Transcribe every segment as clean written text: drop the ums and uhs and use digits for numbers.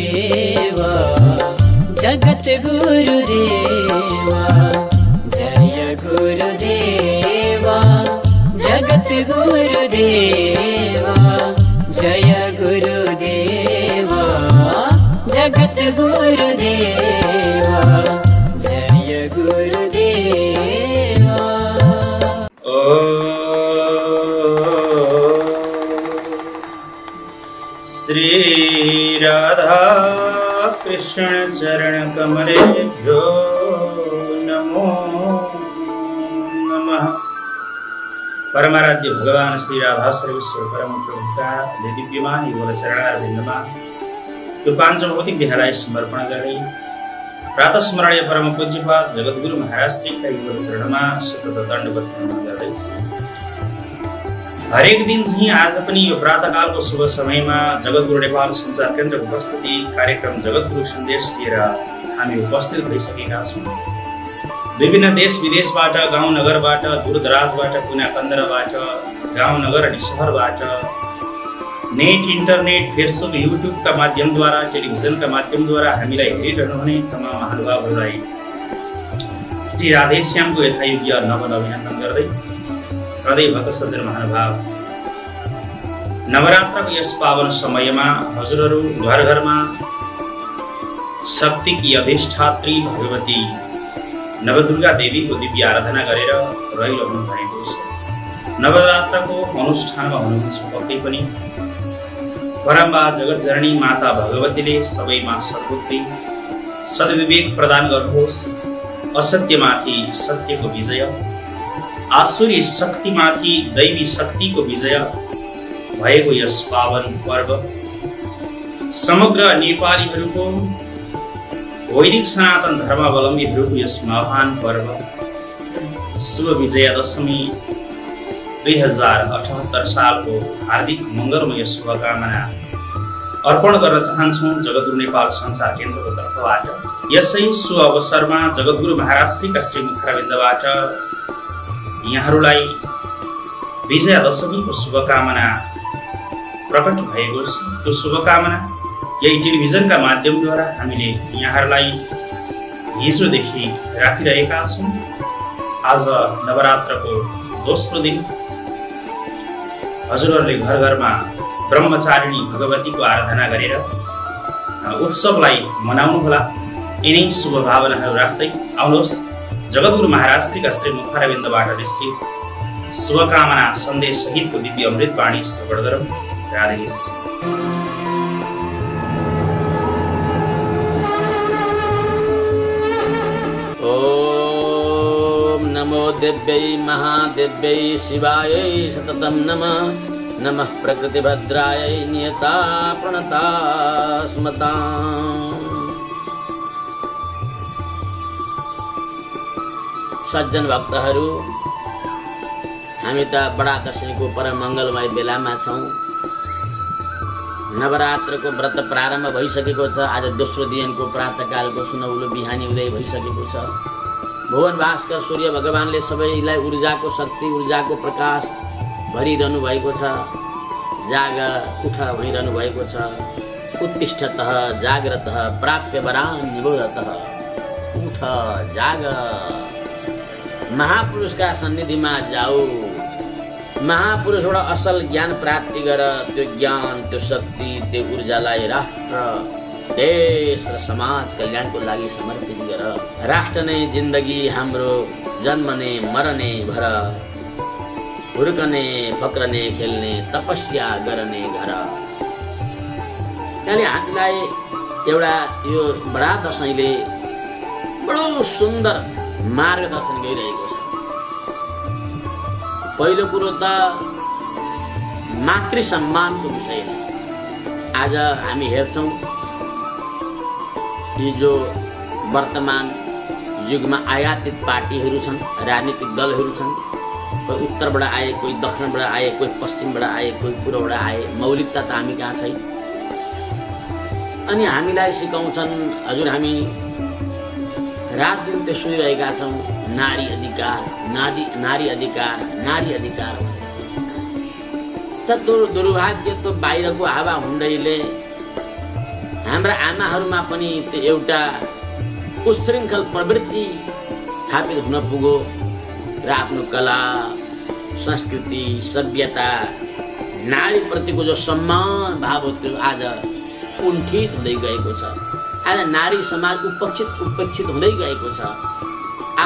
गुरुदेवा जगत गुरुदेवा जय गुरुदेवा जगत गुरुदेवा जय गुरुदेवा जगत गुरुदेवा जय गुरुदेवा। श्री राधा कृष्ण चरण कमलेभ्यो नमो नमः। परमाराध्य भगवान श्री राधा सर्वेश्वर परम प्रभुका दिव्यमान युगल चरणारविन्दमा यो पाञ्चभौतिक देहलाई समर्पण गर्दै प्रातः स्मरणीय परम पूज्यपाद जगद्गुरु महाराज श्रीका युगल चरणमा सतत दण्डवत प्रणाम गर्दै हरेक दिन चाहिँ आज पनि यो प्रातःकालको शुभ समयमा जगद्गुरु नेपाल सञ्चार केन्द्रको प्रस्तुति कार्यक्रम जगद्गुरु सन्देश लिएर हामी उपस्थित भइसकेका छौँ। विभिन्न देश विदेशबाट, गाउँ नगरबाट, दूरदराजबाट, कुना कन्दराबाट, गाउँ नगर अनि सहरबाट नेट, इन्टरनेट, फेसबुक, युट्युबका माध्यमद्वारा, टेलिभिजनका माध्यमद्वारा हामीलाई हेरिरहनुहुने तमाम महानुभावहरूलाई श्री राधेश्यामको यथायोग्य नमन अभिनन्दन गर्दै सधैँ भक्त सज्जन महानुभाव नवरात्रको यस पावन समयमा हजुरहरू घर घरमा शक्तिकी अधिष्ठात्री भगवती नवदुर्गा देवीको दिव्य आराधना गरेर रहिरहनु भएको छ। नवरात्रको अनुष्ठानमा हुनुहुन्छ पक्कै पनि परम्बा जगतजननी माता भगवतीले सबैमा सद्बुद्धि सद्विवेक प्रदान गर्नुहोस्। असत्यमाथि सत्यको विजय, आसुरी शक्तिमाथि दैवी शक्तिको विजय भएको यस पावन पर्व समग्र नेपालीहरूको वैदिक सनातन धर्मावलम्बीहरूको यस महान पर्व शुभ विजयादशमी 2078 सालको हार्दिक मङ्गलमय शुभकामना अर्पण गर्न चाहन्छौँ जगद्गुरु नेपाल सञ्चार केन्द्रको तर्फबाट। यसै शुभ अवसरमा जगद्गुरु महाराज श्रीका श्रीमुखारविन्दबाट यहाँहरूलाई विजयादशमीको शुभकामना प्रकट भएको छ। त्यो शुभकामना यही टेलिभिजनका माध्यमद्वारा हामीले यहाँहरूलाई हिजोदेखि राखिरहेका छौँ। आज नवरात्रको दोस्रो दिन हजुरहरूले घर घरमा ब्रह्मचारिणी भगवतीको आराधना गरेर उत्सवलाई मनाउनुहोला। यिनै शुभ भावनाहरू राख्दै आउनुहोस् जगद्गुरु महाराज श्रीका श्रीमुखारविन्दबाट विस्तृत शुभकामना सन्देश सहितको दिव्य अमृत वाणी श्रवण गरौँ। राधेश्याम। ओम नमो दिव्यै महादिव्यै शिवायै सततं नमः। नमः प्रकृतिभद्रायै नियता प्रणता स्मताम्। सज्जन भक्तहरू, हामी त बडा दशैंको परम मङ्गलमय बेलामा छौँ। नवरात्रको व्रत प्रारम्भ भइसकेको छ। आज दोस्रो दिनको प्रातःकालको सुनौलो बिहानी उदय भइसकेको छ। भुवन भास्कर सूर्य भगवानले सबैलाई ऊर्जाको शक्ति, ऊर्जाको प्रकाश भरिरहनु भएको छ। जाग उठ भइरहनु भएको छ। उत्तिष्ठतः जाग्रतः प्राप्य वरान् निबोधतः। उठ जाग, महापुरुषका सन्निधिमा जाऊ। महापुरुषबाट असल ज्ञान प्राप्ति गर। त्यो ज्ञान, त्यो शक्ति, त्यो ऊर्जालाई राष्ट्र, देश र समाज कल्याणको लागि समर्पित गर। राष्ट्र नै जिन्दगी हाम्रो, जन्मने मरने भर, हुर्कने फक्रने खेल्ने तपस्या गर्ने घर। यानी हामीलाई एउटा यो बडा दशैंले बडो सुन्दर मार्गदर्शन गरिरहेको छ। पहिलो कुरो त मातृ सम्मानको विषय छ। आज हामी हेर्छौँ यी जो वर्तमान युगमा आयातित पार्टीहरू छन्, राजनीतिक दलहरू छन्। कोही उत्तरबाट आए, कोही दक्षिणबाट आए, कोही पश्चिमबाट आए, कोही पूर्वबाट आए। मौलिकता त हामी कहाँ छैन। अनि हामीलाई सिकाउँछन्, हजुर हामी रात दिन त्यो सुनिरहेका छौँ, नारी अधिकार, नारी अधिकार, नारी अधिकार। त दुर्भाग्य त बाहिरको हावा हुन्डैले हाम्रा आमाहरूमा पनि त्यो एउटा उच्छृङ्खल प्रवृत्ति स्थापित हुन पुग्यो र आफ्नो कला, संस्कृति, सभ्यता, नारीप्रतिको जो सम्मान भाव हो त्यो आज कुण्ठित हुँदै गएको छ। आज नारी समाज उपेक्षित हुँदै गएको छ।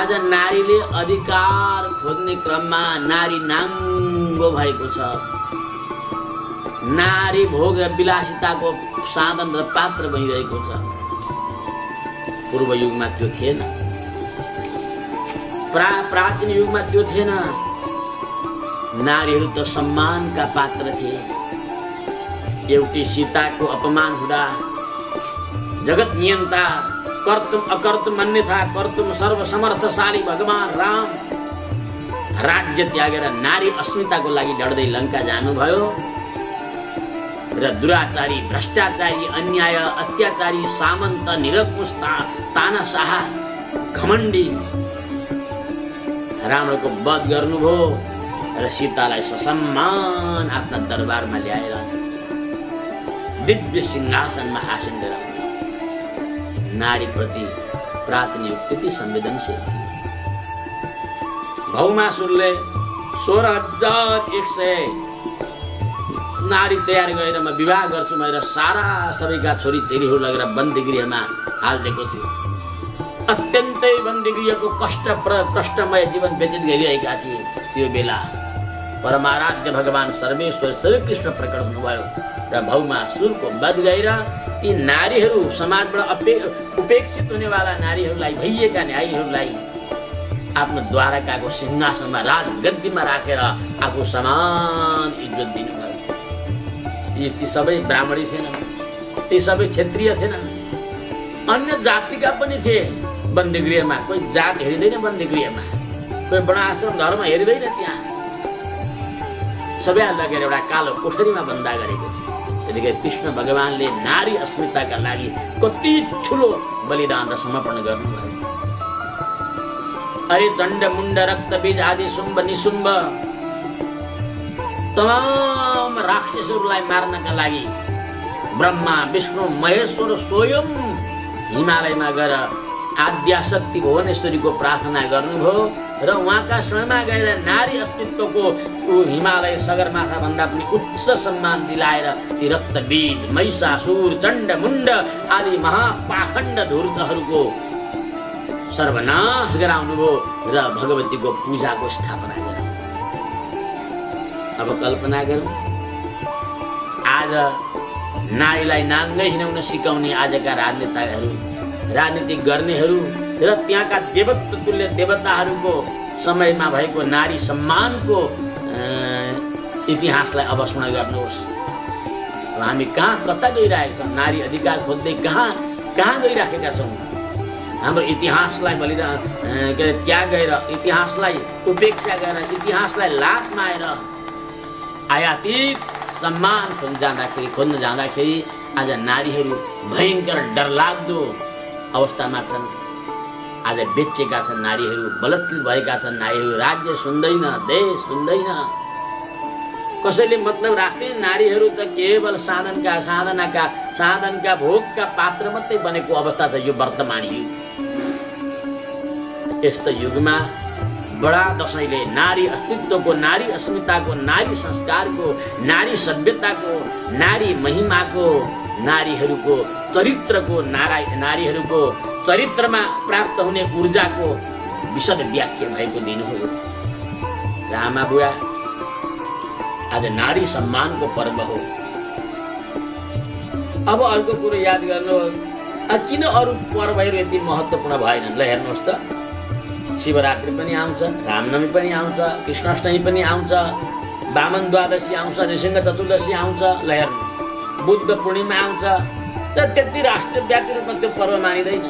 आज नारीले अधिकार खोज्ने क्रममा नारी नाङ्गो भएको छ। नारी भोग र विलासिताको साधन र पात्र बनिरहेको छ। पूर्व युगमा त्यो थिएन, प्राचीन युगमा त्यो थिएन। नारीहरू त सम्मानका पात्र थिए। एउटी सीताको अपमान हुँदा जगत नियन्ता कर्तुम अकर्तुम अन्यथा कर्तुम सर्वसमर्थशाली भगवान राम राज्य त्यागेर नारी अस्मिताको लागि लड्दै लङ्का जानुभयो र दुराचारी, भ्रष्टाचारी, अन्याय, अत्याचारी, सामन्त, निरङ्कुश, तानाशाह, घमण्डी रावणको वध गर्नुभयो र सीतालाई ससम्मान आफ्ना दरबारमा ल्याएर दिव्य सिंहासनमा आसन गराउनु। नारीप्रति प्राचीन युग त्यति संवेदनशील थियो। भौमासुरले 16,100 नारी तयार गरेर म विवाह गर्छु भनेर सारा सबैका छोरी चेलीहरू लगेर बन्दीगृहमा हालिदिएको थियो। अत्यन्तै बन्दीगृहको कष्टमय जीवन व्यतीत गरिरहेका थिए। त्यो बेला परमाराध्य भगवान सर्वेश्वर श्रीकृष्ण प्रकट हुनुभयो र भौमासुरको वध गरेर ती नारीहरू, समाजबाट उपेक्षित हुनेवाला नारीहरूलाई, भइएका न्यायीहरूलाई आफ्नो द्वारकाको सिंहासनमा राजगद्दीमा राखेर आफू समान इज्जत दिनुभयो। ती सबै ब्राह्मणी थिएनन्, ती सबै क्षेत्रीय थिएनन्, अन्य जातिका पनि थिए बन्दीगृहमा। कोही जात हेरिँदैन बन्दीगृहमा, कोही वर्णाश्रम धर्म हेरिँदैन। त्यहाँ सबै लगेर एउटा कालो कोठरीमा बन्दा गरेको थियो। त्यतिखेर कृष्ण भगवानले नारी अस्मिताका लागि कति ठुलो बलिदान र समर्पण गर्नुभयो। अरे चण्ड मुण्ड रक्त बीज आदि शुम्भ निशुम्भ तमाम राक्षसहरूलाई मार्नका लागि ब्रह्मा, विष्णु, महेश्वर स्वयं हिमालयमा गएर आद्याशक्ति भुवनेश्वरीको प्रार्थना गर्नुभयो र उहाँका शरणमा गएर नारी अस्तित्वको हिमालय सगरमाथा भन्दा पनि उच्च सम्मान दिलाएर ती रक्तबीज, महिषासुर, चण्ड मुण्ड आदि महापाखण्ड धूर्तहरूको सर्वनाश गराउनुभयो र भगवतीको पूजाको स्थापना गर्नु। अब कल्पना गरौँ, आज नारीलाई नाङ्गै हिँडाउन सिकाउने आजका राजनीति गर्नेहरू र त्यहाँका देवत्व तुल्य देवताहरूको समयमा भएको नारी सम्मानको इतिहासलाई अब स्मरण गर्नुहोस्। हामी कता गइरहेका छौँ? नारी अधिकार खोज्दै कहाँ गइराखेका छौँ? हाम्रो इतिहासलाई बलिदान त्याग गरेर, इतिहासलाई उपेक्षा गरेर, इतिहासलाई लात माएर आयातित सम्मान खोज्न जाँदाखेरि आज नारीहरू भयङ्कर डरलाग्दो अवस्थामा छन्। आज बेचेका छन् नारीहरू, बलात्कृत भएका छन् नारीहरू। राज्य सुन्दैन, देश सुन्दैन। कसैले मतलब राख्ने नारीहरू त केवल साधनका भोगका पात्र मात्रै बनेको अवस्था छ यो वर्तमान युग। यस्तो युगमा बडा दशैंले नारी अस्तित्वको, नारी अस्मिताको, नारी संस्कारको, नारी सभ्यताको, नारी महिमाको, नारीहरूको चरित्रको, नारीहरूको चरित्रमा प्राप्त हुने ऊर्जाको विशद व्याख्या भएको दिन हो। आमा बुवा, आज नारी सम्मानको पर्व हो। अब अर्को कुरो याद गर्नु, किन अरू पर्वहरू यति महत्त्वपूर्ण भएनन्? ल हेर्नुहोस् त, शिवरात्रि पनि आउँछ, रामनवमी पनि आउँछ, कृष्णाष्टमी पनि आउँछ, वामन द्वादशी आउँछ, नृसिंह चतुर्दशी आउँछ, ल हेर्नु, बुद्ध पूर्णिमा आउँछ। त त्यति राष्ट्रव्यापी रूपमा त्यो पर्व मानिँदैन।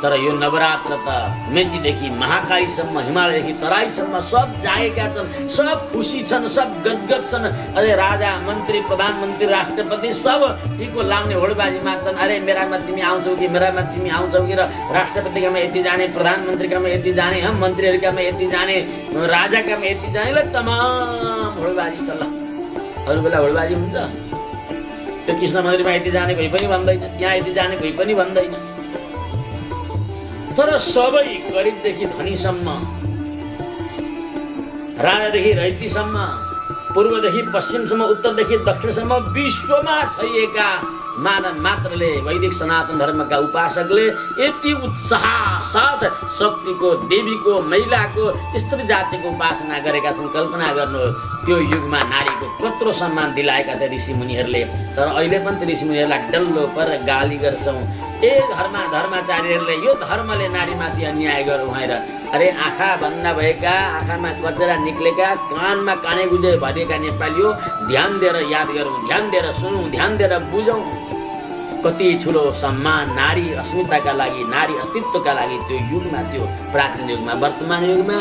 तर यो नवरात्र त मेचीदेखि महाकालीसम्म, हिमालयदेखि तराईसम्म सब जागेका छन्, सब खुसी छन्, सब गदगद छन्। अरे राजा, मन्त्री, प्रधानमन्त्री, राष्ट्रपति सब टिको लाउने होडबाजीमा छन्। अरे मेरामा तिमी आउँछौ कि, मेरामा तिमी आउँछौ कि, र राष्ट्रपतिकामा यति जाने, प्रधानमन्त्रीकामा यति जाने, हम मन्त्रीहरूकामा यति जाने, राजाकामा यति जाने, ल तमाम होडबाजी छ। ल अरू बेला होडबाजी हुन्छ? त्यो कृष्ण मन्दिरमा यति जाने कोही पनि भन्दैन, त्यहाँ यति जाने कोही पनि भन्दैन। तर सबै गरिबदेखि धनीसम्म, राजादेखि रैतीसम्म, पूर्वदेखि पश्चिमसम्म, उत्तरदेखि दक्षिणसम्म विश्वमा छरिएका मानव मात्रले, वैदिक सनातन धर्मका उपासकले यति उत्साह साथ शक्तिको, देवीको, महिलाको, स्त्री जातिको उपासना गरेका छन्। कल्पना गर्नुहोस् त्यो युगमा नारीको कत्रो सम्मान दिलाएका थिए ऋषि मुनिहरूले। तर अहिले पनि त ऋषि मुनिहरूलाई डल्लो पर गाली गर्छौँ। धर्माचार्यहरूले यो धर्मले नारीमाथि अन्याय गरौँ भनेर। अरे आँखा भन्दा भएका, आँखामा कचरा निक्लेका, कानमा काने गुजे भरिएका नेपाली हो, ध्यान दिएर याद गरौँ, ध्यान दिएर सुनौँ, ध्यान दिएर बुझौँ। कति ठुलो सम्मान नारी अस्मिताका लागि, नारी अस्तित्वका लागि त्यो युगमा थियो, प्राचीन युगमा। वर्तमान युगमा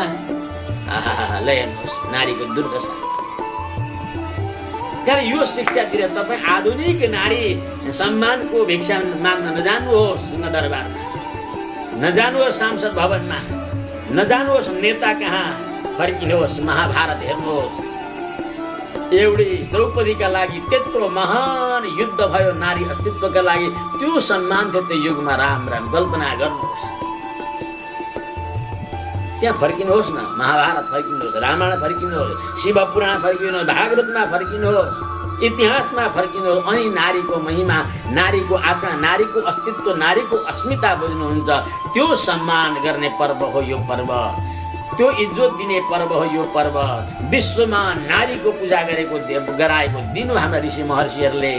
ल हेर्नुहोस् नारीको दुर्दशा। कारण यो शिक्षातिर तपाईँ आधुनिक नारी सम्मानको भिक्षा माग्न नजानुहोस्, दरबारमा नजानुहोस्, सांसद भवनमा नजानुहोस्, नेता कहाँ फर्किनुहोस्, महाभारत हेर्नुहोस्। एउटी द्रौपदीका लागि त्यत्रो महान युद्ध भयो नारी अस्तित्वका लागि, त्यो सम्मान थियो त्यो युगमा। राम राम कल्पना गर्नुहोस्। त्यहाँ फर्किनुहोस् न, महाभारत फर्किनुहोस्, रामायण फर्किनुहोस्, शिव पुराण फर्किनुहोस्, भागवतमा फर्किनुहोस्, इतिहासमा फर्किनुहोस्। अनि नारीको महिमा, नारीको आत्मा, नारीको अस्तित्व, नारीको अस्मिता बुझ्नुहुन्छ। त्यो सम्मान गर्ने पर्व हो यो पर्व, त्यो इज्जत दिने पर्व हो यो पर्व। विश्वमा नारीको पूजा गराएको दिन हो हाम्रा ऋषि महर्षिहरूले।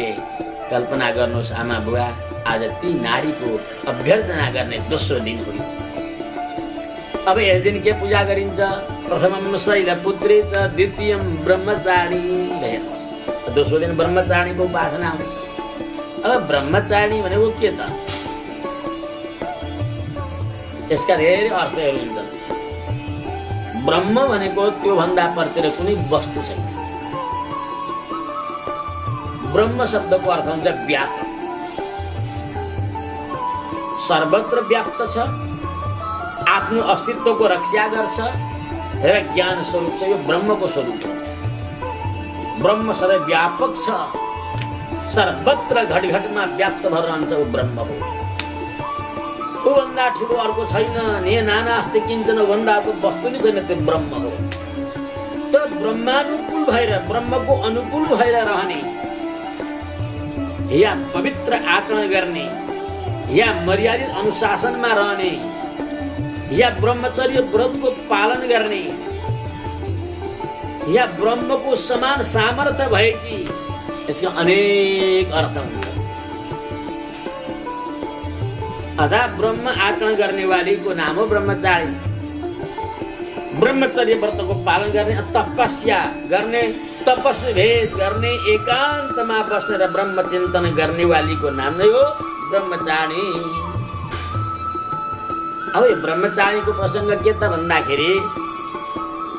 कल्पना गर्नुहोस् आमा बुवा, आज ती नारीको अभ्यर्थना गर्ने दोस्रो दिन हो। अब यस दिन के पूजा गरिन्छ? प्रथमम शैलपुत्री च द्वितीयम ब्रह्मचारिणी। दोस्रो दिन ब्रह्मचारिणीको उपासना हुन्छ। अब ब्रह्मचारिणी भनेको के त? यसका धेरै अर्थहरू हुन्छन्। ब्रह्म भनेको त्यो भन्दा परतिर कुनै वस्तु छैन। ब्रह्म शब्दको अर्थ हुन्छ व्यापक, सर्वत्र व्याप्त छ, आफ्नो अस्तित्वको रक्षा गर्छ र ज्ञान स्वरूप छ। यो ब्रह्मको स्वरूप हो। ब्रह्म सर्वव्यापक छ, सर्वत्र घटघटमा व्याप्त भएर रहन्छ, ऊ ब्रह्म हो। त्योभन्दा ठुलो अर्को छैन। ने नाना अस्ति किञ्चन भन्दा अर्को वस्तु नै छैन, त्यो ब्रह्म हो। त ब्रह्मानुकूल भएर, ब्रह्मको अनुकूल भएर रहने, या पवित्र आचरण गर्ने, या मर्यादित अनुशासनमा रहने, या ब्रह्मचर्य व्रतको पालन गर्ने, या ब्रह्मको समान सामर्थ्य भएकी, यसका अनेक अर्थ हुन्छ। अदा ब्रह्म आचरण गर्ने वालीको नाम हो ब्रह्मचारी। ब्रह्मचर्य व्रतको पालन गर्ने, तपस्या गर्ने, तपस्वी भेद गर्ने, एकान्तमा बस्ने र ब्रह्म चिन्तन गर्ने वालीको नाम नै हो ब्रह्मचारी। अब यो ब्रह्मचारीको प्रसङ्ग के त भन्दाखेरि,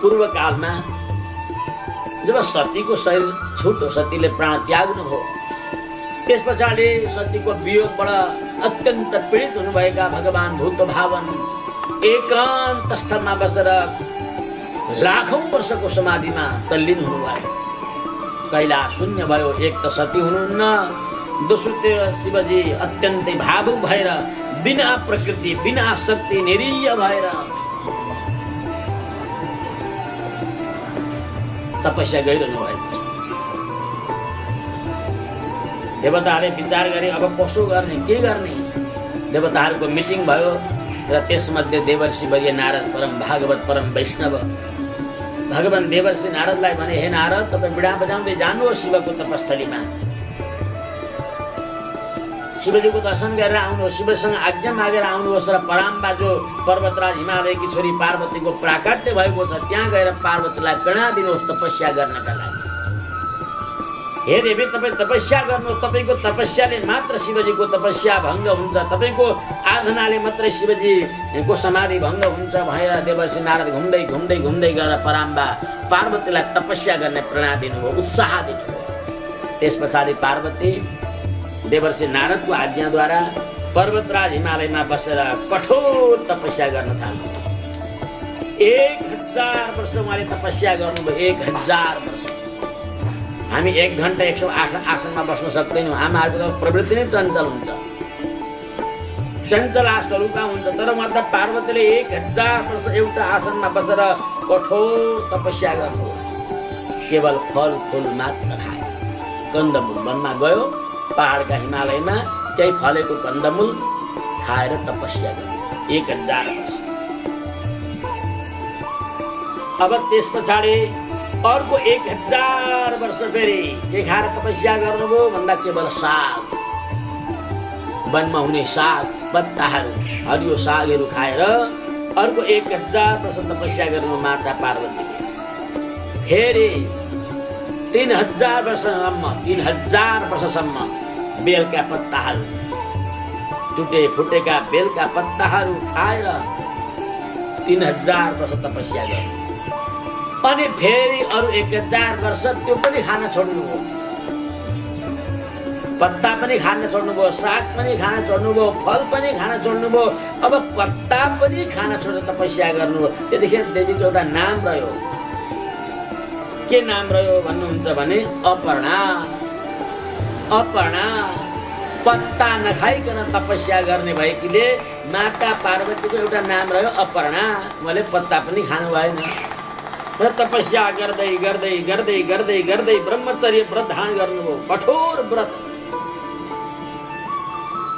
पूर्व कालमा जब सतीको शरीर छुट्यो, सतीले प्राण त्याग्नुभयो, त्यस पछाडि सतीको वियोगबाट अत्यन्त पीडित हुनुभएका भगवान भूत भावन एकान्त स्थलमा बसेर लाखौं वर्षको समाधिमा तल्लीन हुनुभयो। कैलाश शून्य भयो। एक त सती हुनुहुन्न, दोस्रो त्यो शिवजी अत्यन्तै भावुक भएर बिना प्रकृति, बिना शक्ति, निरीह भएर तपस्या गरिरहनु भएको छ। देवताहरूले विचार गरे अब कसो गर्ने, के गर्ने। देवताहरूको मिटिङ भयो र त्यसमध्ये देवर्षि वर्य नारद, परम भागवत, परम वैष्णव भगवान देवर्षि नारदलाई भने, हे नारद, तपाईँ बिडा बजाउँदै जानुहोस् शिवको तपस्थलीमा, शिवजीको दर्शन गरेर आउनुहोस्, शिवसँग आज्ञा मागेर आउनुहोस् र पराम्बा जो पर्वतराज हिमालयकी छोरी पार्वतीको प्राकट्य भएको छ त्यहाँ गएर पार्वतीलाई प्रेरणा दिनुहोस् तपस्या गर्नका लागि। हे देवी, तपाईँ तपस्या गर्नुहोस्, तपाईँको तपस्याले मात्र शिवजीको तपस्या भङ्ग हुन्छ, तपाईँको आराधनाले मात्रै शिवजीको समाधि भङ्ग हुन्छ भनेर देवर्षि नारद घुम्दै घुम्दै घुम्दै गएर पराम्बा पार्वतीलाई तपस्या गर्ने प्रेरणा दिनुभयो, उत्साह दिनुभयो। त्यस पछाडि पार्वती देवर्षि नारदको आज्ञाद्वारा पर्वतराज हिमालयमा बसेर कठोर तपस्या गर्न थाल्नु। 1000 वर्ष उहाँले तपस्या गर्नुभयो। 1000 वर्ष हामी 1 घण्टा 108 आसनमा बस्न सक्दैनौँ। आमाहरूको त प्रवृत्ति नै चञ्चल हुन्छ, चञ्चला स्वरूपमा हुन्छ। तर मतलब पार्वतीले 1000 वर्ष एउटा आसनमा बसेर कठोर तपस्या गर्नु, केवल फल फूल मात्र खाए। कन्दमूल वनमा गयो, पहाडका हिमालयमा केही फलेको कन्दमूल खाएर तपस्या गर्यो 1000 वर्ष। अब त्यस पछाडि अर्को 1000 वर्ष फेरि के खाएर तपस्या गर्नुभयो भन्दा केवल साग, वनमा हुने साग पत्ताहरू, हरियो सागहरू खाएर अर्को 1000 वर्ष तपस्या गर्नु माता पार्वतीले। फेरि 3000 वर्षसम्म बेलका पत्ताहरू, टुटे फुटेका बेलका पत्ताहरू खाएर 3000 वर्ष तपस्या गर्नु। अनि फेरि अरू 1000 वर्ष त्यो पनि खान छोड्नुभयो, पत्ता पनि खान छोड्नुभयो, साग पनि खान छोड्नुभयो, फल पनि खान छोड्नुभयो। अब पत्ता पनि खान छोडेर तपस्या गर्नुभयो। त्यतिखेर देवीको एउटा नाम रह्यो। के नाम रह्यो भन्नुहुन्छ भने अपर्णा। अपर्णा पत्ता नखाइकन तपस्या गर्ने भएकीले माता पार्वतीको एउटा नाम रह्यो अपर्णा। उहाँले पत्ता पनि खानु भएन र तपस्या गर्दै गर्दै गर्दै गर्दै गर्दै ब्रह्मचर्य व्रत धारण गर्नुभयो, कठोर व्रत।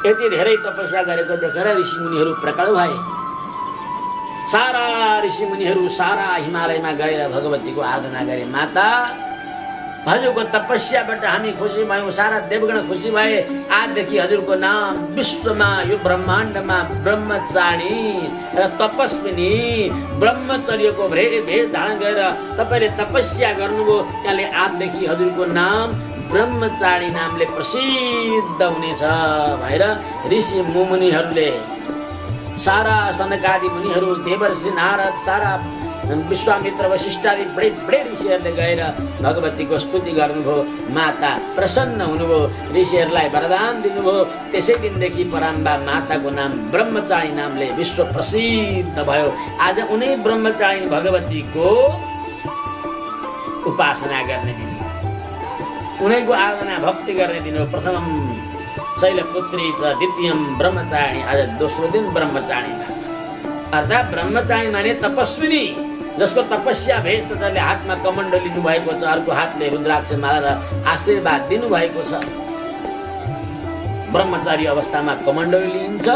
यति धेरै तपस्या गरेको देखेर ऋषिमुनिहरू प्रकट भए। सारा ऋषिमुनिहरू सारा हिमालयमा गएर भगवतीको आराधना गरे। माता, हजुरको तपस्याबाट हामी खुसी भयौँ, सारा देवगण खुसी भए। आजदेखि हजुरको नाम विश्वमा यो ब्रह्माण्डमा ब्रह्मचारी र तपस्विनी, ब्रह्मचर्यको भेद धारण गरेर तपाईँले तपस्या गर्नुभयो, त्यहाँले आजदेखि हजुरको नाम ब्रह्मचारी नामले प्रसिद्ध हुनेछ भनेर ऋषि मुनिहरूले, सारा सनकादि मुनिहरू, देवर्षि नारद, सारा विश्वामित्र वशिष्ठादि बडे ऋषिहरूले गएर भगवतीको स्तुति गर्नुभयो। माता प्रसन्न हुनुभयो, ऋषिहरूलाई वरदान दिनुभयो। त्यसै दिनदेखि पराम्बा माताको नाम ब्रह्मचारी नामले विश्व प्रसिद्ध भयो। आज उनै ब्रह्मचारी भगवतीको उपासना गर्ने दिन, उनैको आराधना भक्ति गर्ने दिन हो। प्रथमम शैलपुत्री च द्वितीयम ब्रह्मचारिणी। आज दोस्रो दिन ब्रह्मचारिणी, अर्थात् ब्रह्मचारिणी माने तपस्विनी, जसको तपस्या भेष जसले हातमा कमण्डल लिनु भएको छ, अर्को हातले रुद्राक्ष माला आशीर्वाद दिनु भएको छ। ब्रह्मचारी अवस्थामा कमण्डल लिइन्छ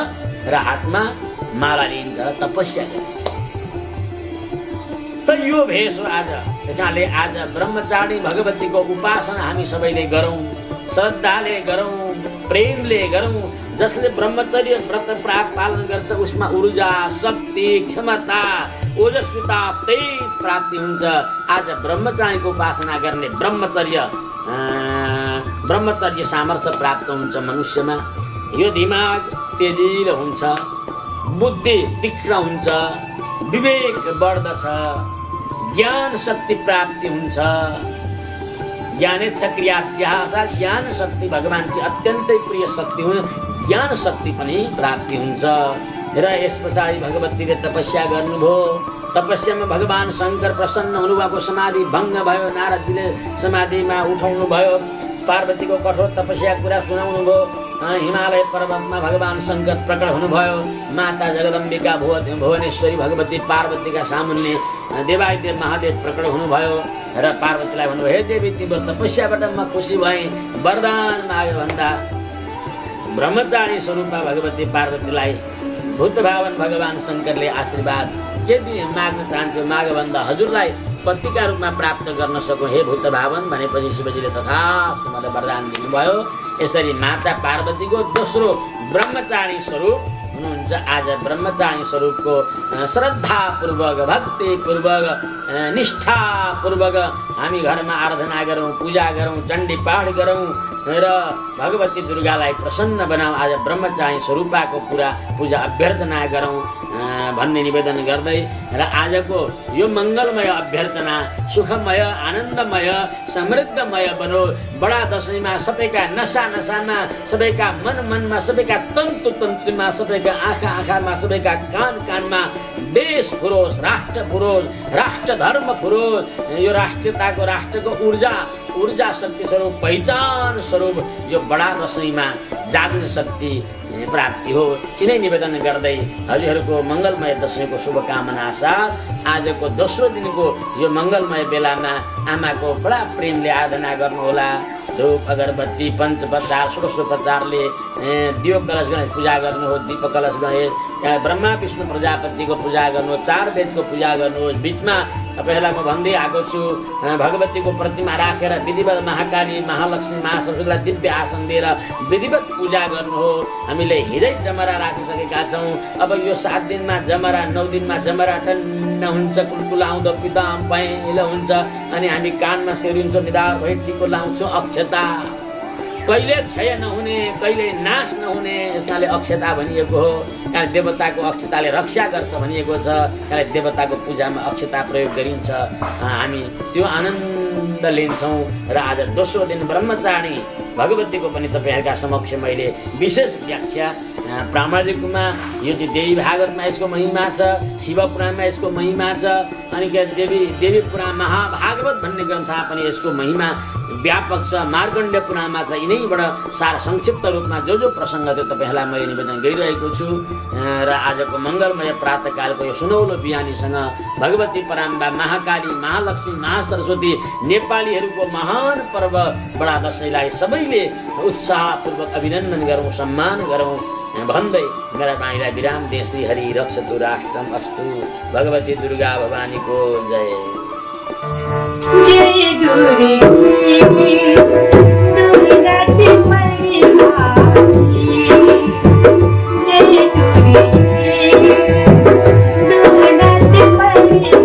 र हातमा माला लिइन्छ, तपस्या गरिन्छ। त यो भेष हो आज। त्यसकारणले आज ब्रह्मचारिणी भगवतीको उपासना हामी सबैले गरौँ, श्रद्धाले गरौँ, प्रेमले गरौँ। जसले ब्रह्मचर्य व्रत पालन गर्छ उसमा ऊर्जा, शक्ति, क्षमता, ओजस्विता, तेज प्राप्ति हुन्छ। आज ब्रह्मचारीको उपासना गर्ने ब्रह्मचर्य सामर्थ्य प्राप्त हुन्छ मनुष्यमा। यो दिमाग तेजिलो हुन्छ, बुद्धि तीक्ष्ण हुन्छ, विवेक बढ्दछ, ज्ञान शक्ति प्राप्ति हुन्छ। ज्ञानेच्छक्रियाद्याः अर्थात् ज्ञान शक्ति भगवानकी अत्यन्तै प्रिय शक्ति हुन्, ज्ञान शक्ति पनि प्राप्ति हुन्छ। र यस पछाडि भगवतीले तपस्या गर्नुभयो। तपस्यामा भगवान शङ्कर प्रसन्न हुनुभएको, समाधि भङ्ग भयो। नारदजीले समाधिमा उठाउनु भयो, पार्वतीको कठोर तपस्या कुरा सुनाउनु भयो। हिमालय पर्वतमा भगवान शङ्कर प्रकट हुनुभयो। माता जगदम्बिका भुवनेश्वरी भगवती पार्वतीका सामुन्ने देवादिदेव महादेव प्रकट हुनुभयो र पार्वतीलाई भन्नुभयो, हे देवी, तिम्रो तपस्याबाट म खुसी भएँ, वरदान मागे भन्दा ब्रह्मचारी स्वरूपमा भगवती पार्वतीलाई भूतभावन भगवान शङ्करले आशीर्वाद के माग्न चाहन्छु, माग भन्दा हजुरलाई पतिका रूपमा प्राप्त गर्न सकौँ हे भूतभावन भनेपछि शिवजीले तथास्तु मलाई वरदान दिनुभयो। यसरी माता पार्वतीको दोस्रो ब्रह्मचारी स्वरूप हुनुहुन्छ। आज ब्रह्मचारी स्वरूपको श्रद्धापूर्वक, भक्तिपूर्वक, निष्ठापूर्वक हामी घरमा आराधना गरौँ, पूजा गरौँ, चण्डी पाठ गरौँ र भगवती दुर्गालाई प्रसन्न बनाऊ। आज ब्रह्मचारी स्वरूपको पूजा अभ्यर्थना गरौँ भन्ने निवेदन गर्दै र आजको यो मङ्गलमय अभ्यर्थना सुखमय, आनन्दमय, समृद्धमय बनो। बडा दशैँमा सबैका नसामा, सबैका मनमा, सबैका तन्तुमा, सबैका आँखामा, सबैका कानमा देश फुरोस्, राष्ट्र फुरोस्, राष्ट्र धर्म फुरोस्। यो राष्ट्रियताको, राष्ट्रको ऊर्जा ऊर्जा शक्ति स्वरूप पहिचान स्वरूप यो बडा दशैँमा जाग्ने शक्ति प्राप्ति हो। यिनै निवेदन गर्दै हजुरहरूको मङ्गलमय दशैँको शुभकामना साथ आजको दोस्रो दिनको यो मङ्गलमय बेलामा आमाको बडा प्रेमले आराधना गर्नुहोला। धूप अगरबत्ती पञ्चोपचार षोडशोपचारले दियो कलश गणेश पूजा गर्नुहोस्, दीप कलश गणेश ब्रह्मा विष्णु प्रजापतिको पूजा गर्नुहोस्, 4 वेदको पूजा गर्नुहोस्। बिचमा पहिला म भन्दै आएको छु भगवतीको प्रतिमा राखेर विधिवत महाकाली महालक्ष्मी महासरस्वतीलाई दिव्य आसन दिएर विधिवत पूजा गर्नुहोस्। हामीले हिजै जमरा राखिसकेका छौँ। अब यो 7 दिनमा जमरा, 9 दिनमा जमरा टन्न हुन्छ, कुलकुल आउँदो पिताम पहेँलो हुन्छ। अनि हामी कानमा सेरिन्छ, निधार भई टिको लाउँछौँ। अक्षता कहिले क्षय नहुने, कहिले नाश नहुने, यसले अक्षता भनिएको हो। कारण देवताको अक्षताले रक्षा गर्छ भनिएको छ। कारण देवताको पूजामा अक्षता प्रयोग गरिन्छ। हामी त्यो आनन्द लिन्छौँ। र आज दोस्रो दिन ब्रह्मचारी भगवतीको पनि तपाईँहरूका समक्ष मैले विशेष व्याख्या प्रामाणिकमा यो चाहिँ देवी भागवतमा यसको महिमा छ, शिव पुराणमा यसको महिमा छ, अनि देवी पुराण महाभागवत भन्ने ग्रन्थमा पनि यसको महिमा व्यापक छ। मार्कण्डेय पुराणमा छ। यिनैबाट सारा संक्षिप्त रूपमा जो प्रसङ्ग थियो तपाईँहरूलाई मैले निवेदन गरिरहेको छु। र आजको मङ्गलमय प्रातःकालको यो सुनौलो बिहानीसँग भगवती पराम्बा महाकाली महालक्ष्मी महासरस्वती नेपालीहरूको महान पर्व बडा दशैँलाई सबैले उत्साहपूर्वक अभिनन्दन गरौँ, सम्मान गरौँ भन्दै मेरा बाणीलाई विराम दे। श्री हरि रक्षतु राष्ट्रम अस्तु। भगवती दुर्गा भवानीको जय। जय गौरी दुर्गा देवी जय गौरी दुर्गा देवी।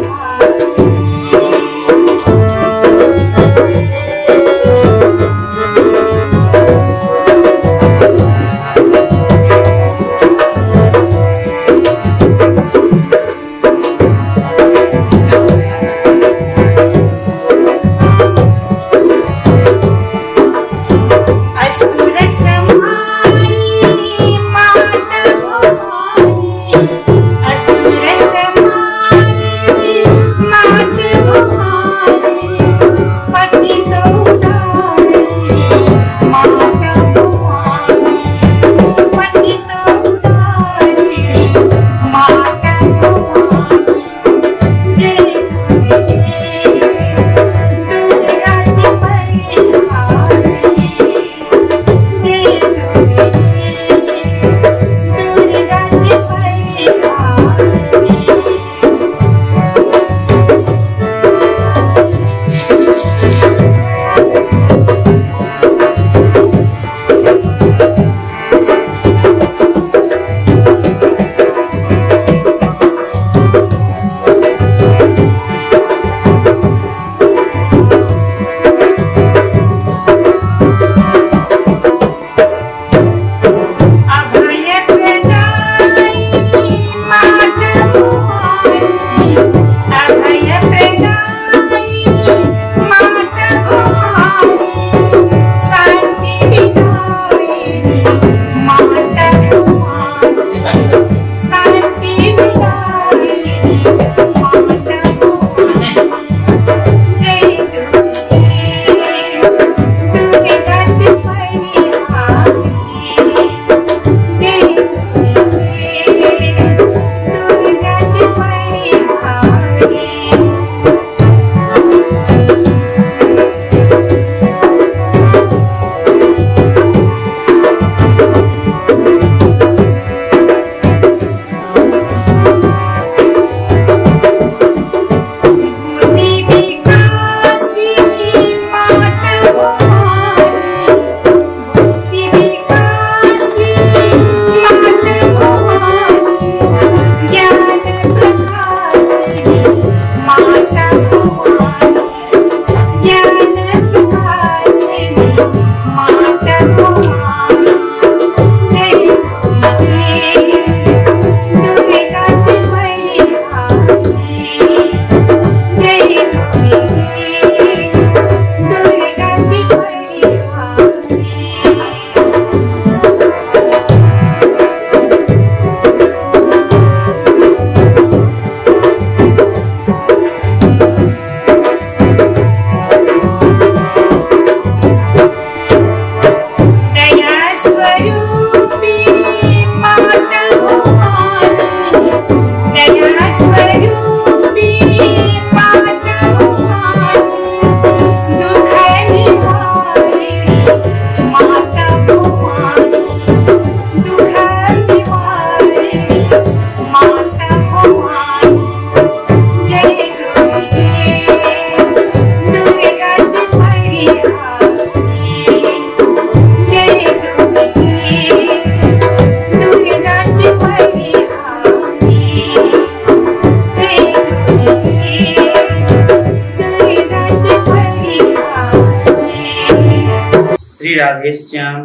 राधे श्याम।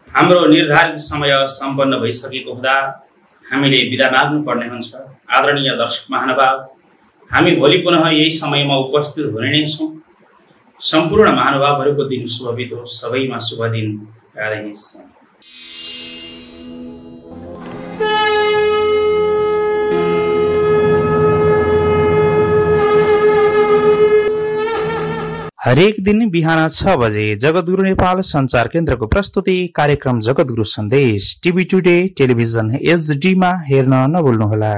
हाम्रो निर्धारित समय सम्पन्न भइसकेको हुँदा हामीले बिदा माग्नुपर्ने हुन्छ। आदरणीय दर्शक महानुभाव, हामी भोलि पुनः यही समयमा उपस्थित हुने नै छौँ। सम्पूर्ण महानुभावहरूको दिन शुभ बितोस्, सबैमा शुभ दिन। राधे श्याम। हरेक दिन बिहान 6 बजे जगद्गुरु नेपाल संचार केन्द्रको प्रस्तुति कार्यक्रम जगद्गुरु सन्देश टिभी टुडे टेलिभिजन HD मा हेर्न नभुल्नुहोला।